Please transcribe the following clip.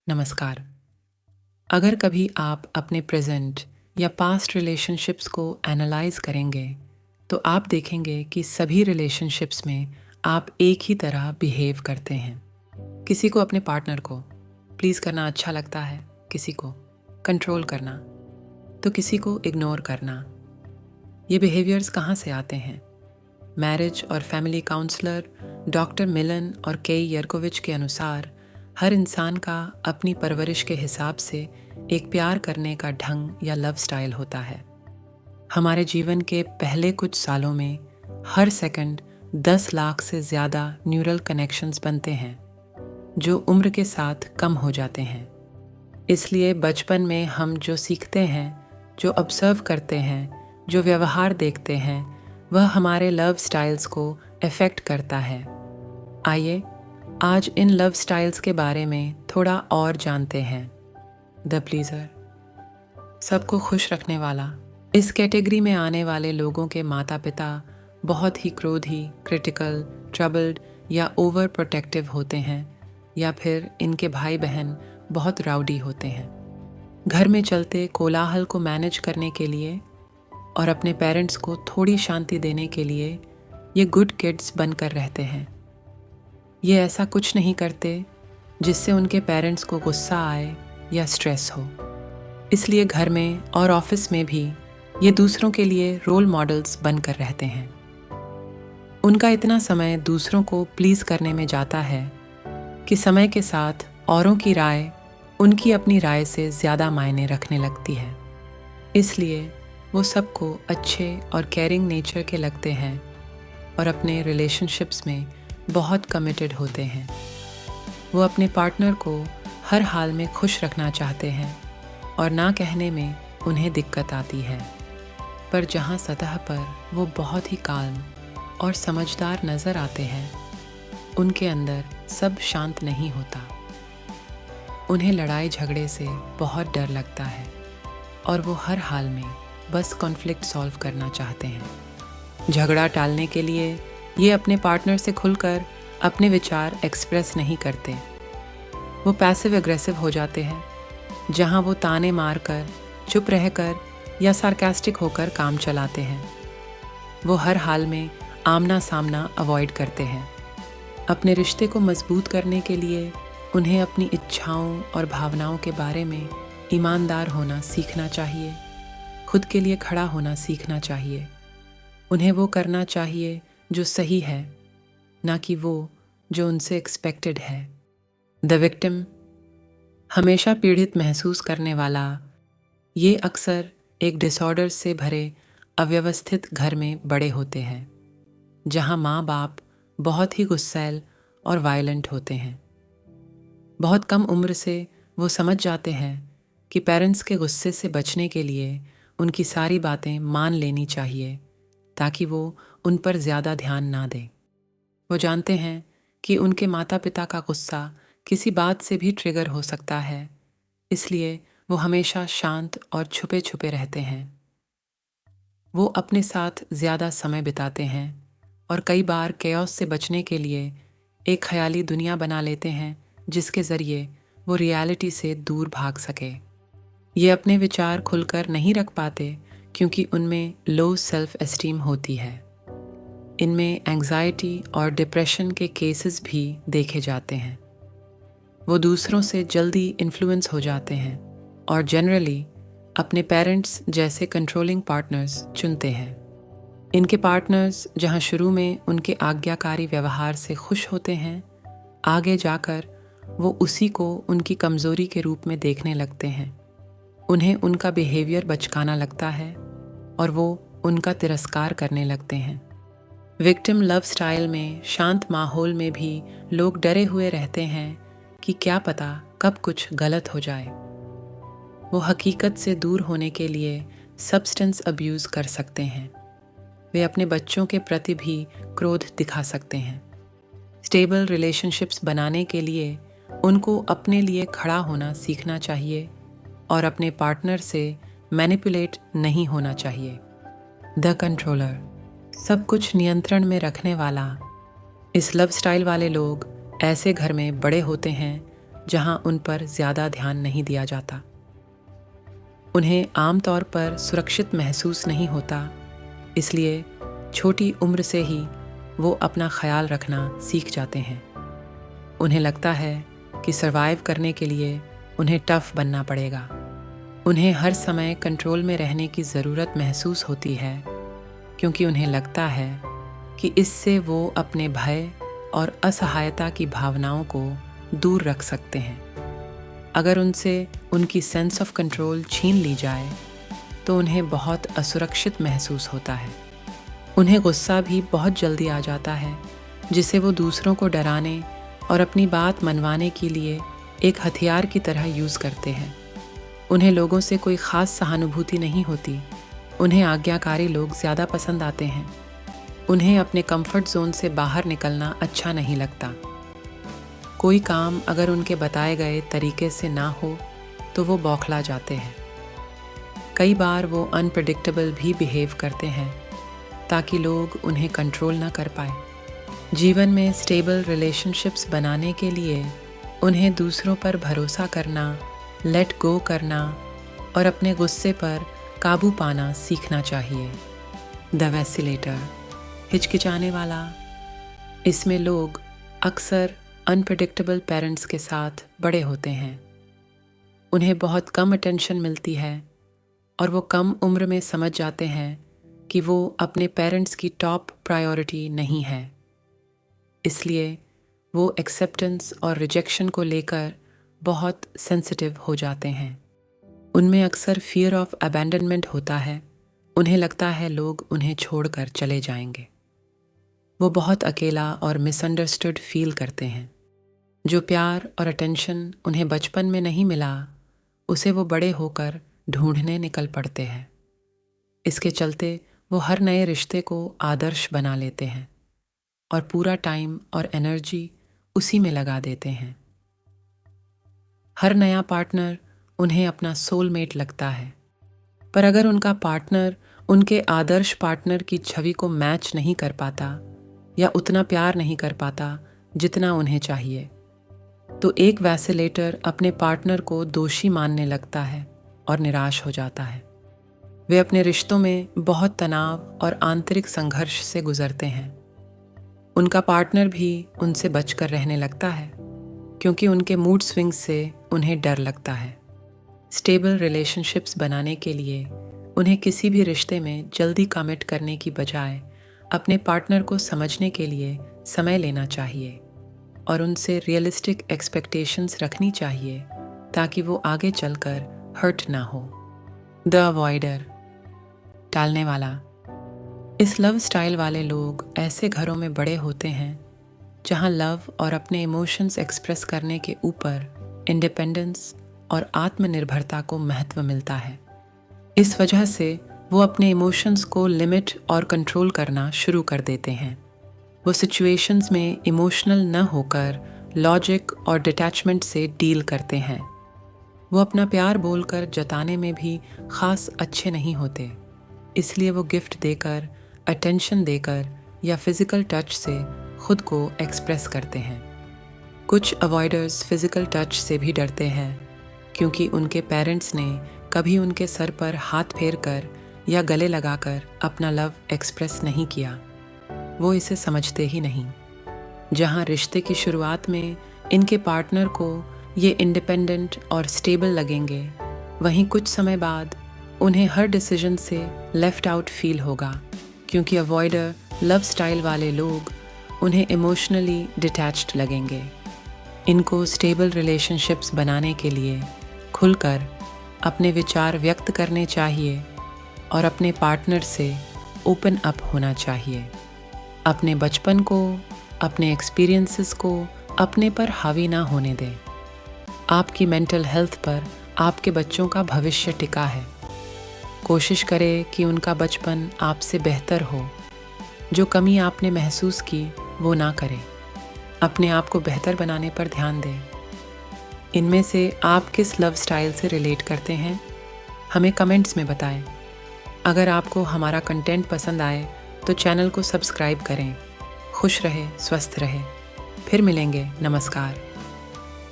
नमस्कार। अगर कभी आप अपने प्रेजेंट या पास्ट रिलेशनशिप्स को एनालाइज करेंगे तो आप देखेंगे कि सभी रिलेशनशिप्स में आप एक ही तरह बिहेव करते हैं। किसी को अपने पार्टनर को प्लीज़ करना अच्छा लगता है, किसी को कंट्रोल करना, तो किसी को इग्नोर करना। ये बिहेवियर्स कहाँ से आते हैं? मैरिज और फैमिली काउंसलर डॉक्टर मिलन और केई यर्कोविच के अनुसार हर इंसान का अपनी परवरिश के हिसाब से एक प्यार करने का ढंग या लव स्टाइल होता है। हमारे जीवन के पहले कुछ सालों में हर सेकंड 10 लाख से ज़्यादा न्यूरल कनेक्शंस बनते हैं जो उम्र के साथ कम हो जाते हैं। इसलिए बचपन में हम जो सीखते हैं, जो ऑब्जर्व करते हैं, जो व्यवहार देखते हैं, वह हमारे लव स्टाइल्स को अफेक्ट करता है। आइए आज इन लव स्टाइल्स के बारे में थोड़ा और जानते हैं। द प्लीज़र, सबको खुश रखने वाला। इस कैटेगरी में आने वाले लोगों के माता पिता बहुत ही क्रोधी, क्रिटिकल, ट्रबल्ड या ओवर प्रोटेक्टिव होते हैं, या फिर इनके भाई बहन बहुत राउडी होते हैं। घर में चलते कोलाहल को मैनेज करने के लिए और अपने पेरेंट्स को थोड़ी शांति देने के लिए ये गुड किड्स बनकर रहते हैं। ये ऐसा कुछ नहीं करते जिससे उनके पेरेंट्स को गुस्सा आए या स्ट्रेस हो। इसलिए घर में और ऑफिस में भी ये दूसरों के लिए रोल मॉडल्स बनकर रहते हैं। उनका इतना समय दूसरों को प्लीज़ करने में जाता है कि समय के साथ औरों की राय उनकी अपनी राय से ज़्यादा मायने रखने लगती है। इसलिए वो सबको अच्छे और केयरिंग नेचर के लगते हैं और अपने रिलेशनशिप्स में बहुत कमिटेड होते हैं। वो अपने पार्टनर को हर हाल में खुश रखना चाहते हैं और ना कहने में उन्हें दिक्कत आती है। पर जहाँ सतह पर वो बहुत ही काल्म और समझदार नज़र आते हैं, उनके अंदर सब शांत नहीं होता। उन्हें लड़ाई झगड़े से बहुत डर लगता है और वो हर हाल में बस कॉन्फ्लिक्ट सॉल्व करना चाहते हैं। झगड़ा टालने के लिए ये अपने पार्टनर से खुलकर अपने विचार एक्सप्रेस नहीं करते। वो पैसिव एग्रेसिव हो जाते हैं, जहाँ वो ताने मारकर, चुप रहकर या सार्कास्टिक होकर काम चलाते हैं। वो हर हाल में आमना सामना अवॉइड करते हैं। अपने रिश्ते को मजबूत करने के लिए उन्हें अपनी इच्छाओं और भावनाओं के बारे में ईमानदार होना सीखना चाहिए। खुद के लिए खड़ा होना सीखना चाहिए। उन्हें वो करना चाहिए जो सही है, ना कि वो जो उनसे एक्सपेक्टेड है। द विक्टिम, हमेशा पीड़ित महसूस करने वाला, ये अक्सर एक डिसऑर्डर से भरे अव्यवस्थित घर में बड़े होते हैं, जहाँ माँ बाप बहुत ही गुस्सैल और वायलेंट होते हैं। बहुत कम उम्र से वो समझ जाते हैं कि पेरेंट्स के गुस्से से बचने के लिए उनकी सारी बातें मान लेनी चाहिए ताकि वो उन पर ज़्यादा ध्यान ना दें। वो जानते हैं कि उनके माता पिता का गुस्सा किसी बात से भी ट्रिगर हो सकता है, इसलिए वो हमेशा शांत और छुपे छुपे रहते हैं। वो अपने साथ ज़्यादा समय बिताते हैं और कई बार केओस से बचने के लिए एक ख्याली दुनिया बना लेते हैं जिसके ज़रिए वो रियलिटी से दूर भाग सके। ये अपने विचार खुलकर नहीं रख पाते क्योंकि उनमें लो सेल्फ एस्टीम होती है। इनमें एंग्जाइटी और डिप्रेशन के केसेस भी देखे जाते हैं। वो दूसरों से जल्दी इन्फ्लुएंस हो जाते हैं और जनरली अपने पेरेंट्स जैसे कंट्रोलिंग पार्टनर्स चुनते हैं। इनके पार्टनर्स जहां शुरू में उनके आज्ञाकारी व्यवहार से खुश होते हैं, आगे जाकर वो उसी को उनकी कमज़ोरी के रूप में देखने लगते हैं। उन्हें उनका बिहेवियर बचकाना लगता है और वो उनका तिरस्कार करने लगते हैं। विक्टिम लव स्टाइल में शांत माहौल में भी लोग डरे हुए रहते हैं कि क्या पता कब कुछ गलत हो जाए। वो हकीकत से दूर होने के लिए सब्सटेंस अब्यूज़ कर सकते हैं। वे अपने बच्चों के प्रति भी क्रोध दिखा सकते हैं। स्टेबल रिलेशनशिप्स बनाने के लिए उनको अपने लिए खड़ा होना सीखना चाहिए और अपने पार्टनर से मैनिपुलेट नहीं होना चाहिए। द कंट्रोलर, सब कुछ नियंत्रण में रखने वाला। इस लव स्टाइल वाले लोग ऐसे घर में बड़े होते हैं जहां उन पर ज़्यादा ध्यान नहीं दिया जाता। उन्हें आमतौर पर सुरक्षित महसूस नहीं होता, इसलिए छोटी उम्र से ही वो अपना ख्याल रखना सीख जाते हैं। उन्हें लगता है कि सरवाइव करने के लिए उन्हें टफ बनना पड़ेगा। उन्हें हर समय कंट्रोल में रहने की ज़रूरत महसूस होती है, क्योंकि उन्हें लगता है कि इससे वो अपने भय और असहायता की भावनाओं को दूर रख सकते हैं। अगर उनसे उनकी सेंस ऑफ कंट्रोल छीन ली जाए तो उन्हें बहुत असुरक्षित महसूस होता है। उन्हें गुस्सा भी बहुत जल्दी आ जाता है, जिसे वो दूसरों को डराने और अपनी बात मनवाने के लिए एक हथियार की तरह यूज़ करते हैं। उन्हें लोगों से कोई ख़ास सहानुभूति नहीं होती। उन्हें आज्ञाकारी लोग ज़्यादा पसंद आते हैं। उन्हें अपने कंफर्ट जोन से बाहर निकलना अच्छा नहीं लगता। कोई काम अगर उनके बताए गए तरीके से ना हो तो वो बौखला जाते हैं। कई बार वो अनप्रेडिक्टेबल भी बिहेव करते हैं ताकि लोग उन्हें कंट्रोल ना कर पाए। जीवन में स्टेबल रिलेशनशिप्स बनाने के लिए उन्हें दूसरों पर भरोसा करना, लेट गो करना और अपने गुस्से पर काबू पाना सीखना चाहिए। द वैसिलेटर, हिचकिचाने वाला। इसमें लोग अक्सर अनप्रेडिक्टेबल पेरेंट्स के साथ बड़े होते हैं। उन्हें बहुत कम अटेंशन मिलती है और वो कम उम्र में समझ जाते हैं कि वो अपने पेरेंट्स की टॉप प्रायोरिटी नहीं है। इसलिए वो एक्सेप्टेंस और रिजेक्शन को लेकर बहुत सेंसिटिव हो जाते हैं। उनमें अक्सर फियर ऑफ अबैंडनमेंट होता है। उन्हें लगता है लोग उन्हें छोड़कर चले जाएंगे। वो बहुत अकेला और मिसअंडरस्टूड फील करते हैं। जो प्यार और अटेंशन उन्हें बचपन में नहीं मिला, उसे वो बड़े होकर ढूंढने निकल पड़ते हैं। इसके चलते वो हर नए रिश्ते को आदर्श बना लेते हैं और पूरा टाइम और एनर्जी उसी में लगा देते हैं। हर नया पार्टनर उन्हें अपना सोलमेट लगता है, पर अगर उनका पार्टनर उनके आदर्श पार्टनर की छवि को मैच नहीं कर पाता या उतना प्यार नहीं कर पाता जितना उन्हें चाहिए, तो एक वैसिलेटर अपने पार्टनर को दोषी मानने लगता है और निराश हो जाता है। वे अपने रिश्तों में बहुत तनाव और आंतरिक संघर्ष से गुजरते हैं। उनका पार्टनर भी उनसे बचकर रहने लगता है, क्योंकि उनके मूड स्विंग्स से उन्हें डर लगता है। स्टेबल रिलेशनशिप्स बनाने के लिए उन्हें किसी भी रिश्ते में जल्दी कमिट करने की बजाय अपने पार्टनर को समझने के लिए समय लेना चाहिए और उनसे रियलिस्टिक एक्सपेक्टेशंस रखनी चाहिए ताकि वो आगे चलकर हर्ट ना हो। द अवॉइडर, टालने वाला। इस लव स्टाइल वाले लोग ऐसे घरों में बड़े होते हैं जहां लव और अपने इमोशंस एक्सप्रेस करने के ऊपर इंडिपेंडेंस और आत्मनिर्भरता को महत्व मिलता है। इस वजह से वो अपने इमोशंस को लिमिट और कंट्रोल करना शुरू कर देते हैं। वो सिचुएशंस में इमोशनल न होकर लॉजिक और डिटैचमेंट से डील करते हैं। वो अपना प्यार बोलकर जताने में भी ख़ास अच्छे नहीं होते, इसलिए वो गिफ्ट देकर, अटेंशन देकर या फिज़िकल टच से खुद को एक्सप्रेस करते हैं। कुछ अवॉइडर्स फिज़िकल टच से भी डरते हैं, क्योंकि उनके पेरेंट्स ने कभी उनके सर पर हाथ फेर कर या गले लगाकर अपना लव एक्सप्रेस नहीं किया। वो इसे समझते ही नहीं। जहाँ रिश्ते की शुरुआत में इनके पार्टनर को ये इंडिपेंडेंट और स्टेबल लगेंगे, वहीं कुछ समय बाद उन्हें हर डिसीजन से लेफ्ट आउट फील होगा, क्योंकि अवॉइडर लव स्टाइल वाले लोग उन्हें इमोशनली डिटैच्ड लगेंगे। इनको स्टेबल रिलेशनशिप्स बनाने के लिए खुलकर अपने विचार व्यक्त करने चाहिए और अपने पार्टनर से ओपन अप होना चाहिए। अपने बचपन को, अपने एक्सपीरियंसेस को अपने पर हावी ना होने दें। आपकी मेंटल हेल्थ पर आपके बच्चों का भविष्य टिका है। कोशिश करें कि उनका बचपन आपसे बेहतर हो। जो कमी आपने महसूस की वो ना करें। अपने आप को बेहतर बनाने पर ध्यान दें। इनमें से आप किस लव स्टाइल से रिलेट करते हैं, हमें कमेंट्स में बताएं। अगर आपको हमारा कंटेंट पसंद आए तो चैनल को सब्सक्राइब करें। खुश रहे, स्वस्थ रहे। फिर मिलेंगे। नमस्कार।